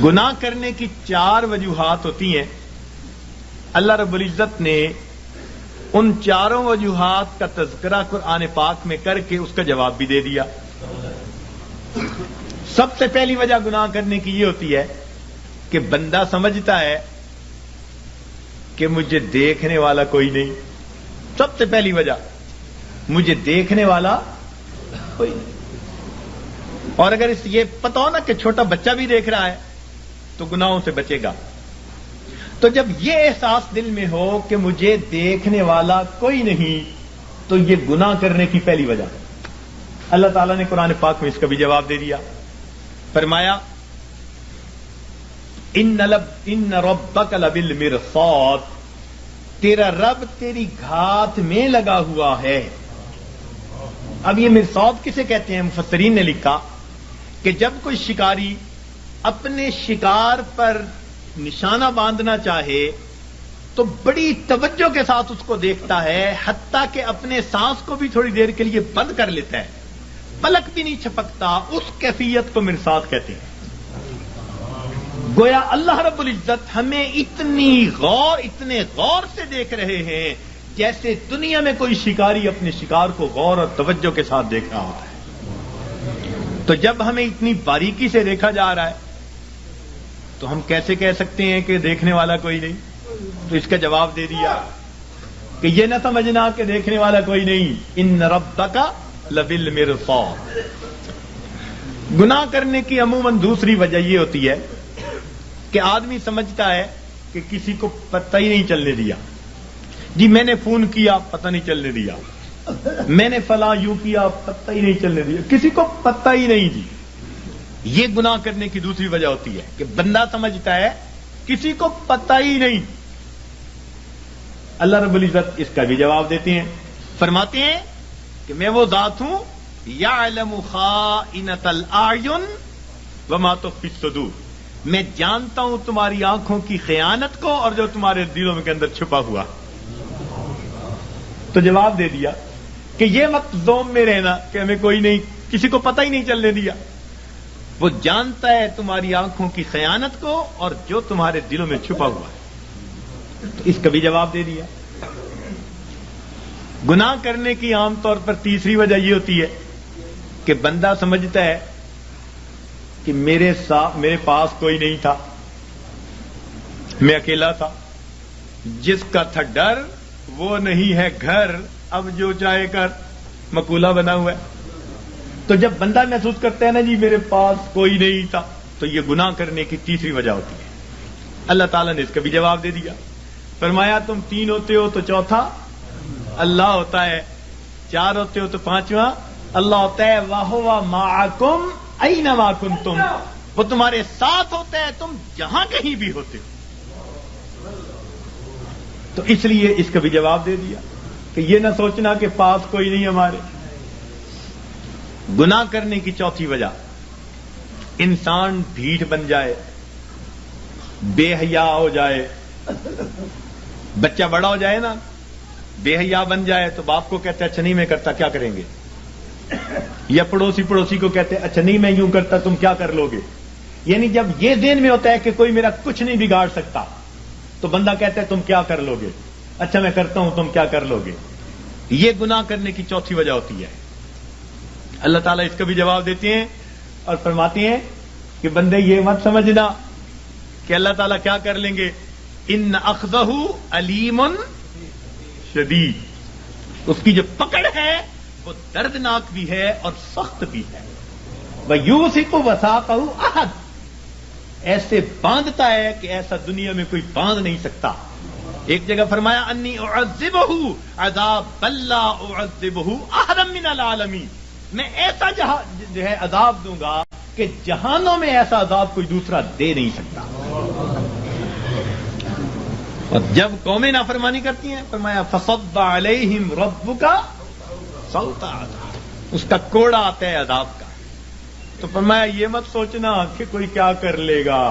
گناہ کرنے کی 4 وجوہات ہوتی ہیں. اللہ رب العزت نے ان 4 وجوہات کا تذکرہ قرآن پاک میں کر کے اس کا جواب بھی دے دیا. سب سے پہلی وجہ گناہ کرنے کی یہ ہوتی ہے کہ بندہ سمجھتا ہے کہ مجھے دیکھنے والا کوئی نہیں. سب سے پہلی وجہ مجھے دیکھنے والا کوئی نہیں. اور اگر اس یہ پتا ہو نا کہ چھوٹا بچہ بھی دیکھ رہا ہے تو گناہوں سے بچے گا. تو جب یہ احساس دل میں ہو کہ مجھے دیکھنے والا کوئی نہیں تو یہ گناہ کرنے کی پہلی وجہ. اللہ تعالیٰ نے قرآن پاک میں اس کا بھی جواب دے دیا. فرمایا ان ربک لبالمرصاد، تیرا رب تیری گھات میں لگا ہوا ہے. اب یہ مرصاد کسے کہتے ہیں؟ مفسرین نے لکھا کہ جب کوئی شکاری اپنے شکار پر نشانہ باندھنا چاہے تو بڑی توجہ کے ساتھ اس کو دیکھتا ہے، حتیٰ کہ اپنے سانس کو بھی تھوڑی دیر کے لیے بند کر لیتا ہے، پلک بھی نہیں چھپکتا. اس کیفیت کو مرصاد کہتے ہیں. گویا اللہ رب العزت ہمیں اتنے غور سے دیکھ رہے ہیں جیسے دنیا میں کوئی شکاری اپنے شکار کو غور اور توجہ کے ساتھ دیکھ رہا ہوتا ہے. تو جب ہمیں اتنی باریکی سے دیکھا جا رہا ہے تو ہم کیسے کہہ سکتے ہیں کہ دیکھنے والا کوئی نہیں؟ تو اس کا جواب دے دیا کہ یہ نہ سمجھنا کہ دیکھنے والا کوئی نہیں. ان ربک لبالمرصاد. گناہ کرنے کی عموماً دوسری وجہ یہ ہوتی ہے کہ آدمی سمجھتا ہے کہ کسی کو پتہ ہی نہیں چلنے دیا. جی میں نے فون کیا، پتہ نہیں چلنے دیا. میں نے فلاں یوں کیا، پتہ ہی نہیں چلنے دیا. کسی کو پتہ ہی نہیں. جی یہ گناہ کرنے کی دوسری وجہ ہوتی ہے کہ بندہ سمجھتا ہے کسی کو پتہ ہی نہیں. اللہ رب العزت اس کا بھی جواب دیتے ہیں. فرماتے ہیں کہ میں وہ ذات ہوں یعلم خائنۃ الاعین وما تخفی الصدور. میں جانتا ہوں تمہاری آنکھوں کی خیانت کو اور جو تمہارے دلوں کے اندر چھپا ہوا. تو جواب دے دیا کہ یہ مت زوم میں رہنا کہ ہمیں کوئی نہیں، کسی کو پتہ ہی نہیں چلنے دیا. وہ جانتا ہے تمہاری آنکھوں کی خیانت کو اور جو تمہارے دلوں میں چھپا ہوا ہے. تو اس کا بھی جواب دے دیا. گناہ کرنے کی عام طور پر تیسری وجہ یہ ہوتی ہے کہ بندہ سمجھتا ہے کہ میرے پاس کوئی نہیں تھا، میں اکیلا تھا. جس کا تھا ڈر وہ نہیں ہے گھر، اب جو چاہے کر، مقولہ بنا ہوا ہے. تو جب بندہ محسوس کرتا ہے نا جی میرے پاس کوئی نہیں تھا، تو یہ گناہ کرنے کی تیسری وجہ ہوتی ہے. اللہ تعالیٰ نے اس کا بھی جواب دے دیا. فرمایا تم 3 ہوتے ہو تو چوتھا اللہ ہوتا ہے، 4 ہوتے ہو تو 5واں اللہ ہوتا ہے. وَهُوَ مَعَكُمْ أَيْنَمَا كُنْتُمْ. وہ تمہارے ساتھ ہوتا ہے تم جہاں کہیں بھی ہوتے ہو. تو اس لیے اس کا بھی جواب دے دیا کہ یہ نہ سوچنا کہ پاس کوئی نہیں ہمارے. گناہ کرنے کی چوتھی وجہ انسان ڈھیٹ بن جائے، بے حیا ہو جائے. بچہ بڑا ہو جائے نا، بے حیا بن جائے تو باپ کو کہتے اچھا نہیں میں کرتا، کیا کریں گے؟ یا پڑوسی کو کہتے اچھا نہیں میں یوں کرتا، تم کیا کر لو گے؟ یعنی جب یہ ذہن میں ہوتا ہے کہ کوئی میرا کچھ نہیں بگاڑ سکتا تو بندہ کہتا ہے تم کیا کر لو گے؟ اچھا میں کرتا ہوں، تم کیا کر لو گے؟ یہ گناہ کرنے کی چوتھی وجہ ہوتی ہے. اللہ تعالیٰ اس کا بھی جواب دیتے ہیں اور فرماتے ہیں کہ بندے یہ مت سمجھنا کہ اللہ تعالیٰ کیا کر لیں گے. ان اخذہ علیم شدید. اس کی جو پکڑ ہے وہ دردناک بھی ہے اور سخت بھی ہے. وَيُوثِقُ وَثَاقَهُ أَحَدٌ. ایسے باندھتا ہے کہ ایسا دنیا میں کوئی باندھ نہیں سکتا. ایک جگہ فرمایا انی اعذبہ عذاب لا اعذبہ احدا من العالمین. میں ایسا جو ہے عذاب دوں گا کہ جہانوں میں ایسا عذاب کوئی دوسرا دے نہیں سکتا. اور جب قومیں نافرمانی کرتی ہیں فرمایا فصب علیہم ربک صوت عذاب. اس کا کوڑا آتا ہے عذاب کا. تو فرمایا یہ مت سوچنا کہ کوئی کیا کر لے گا.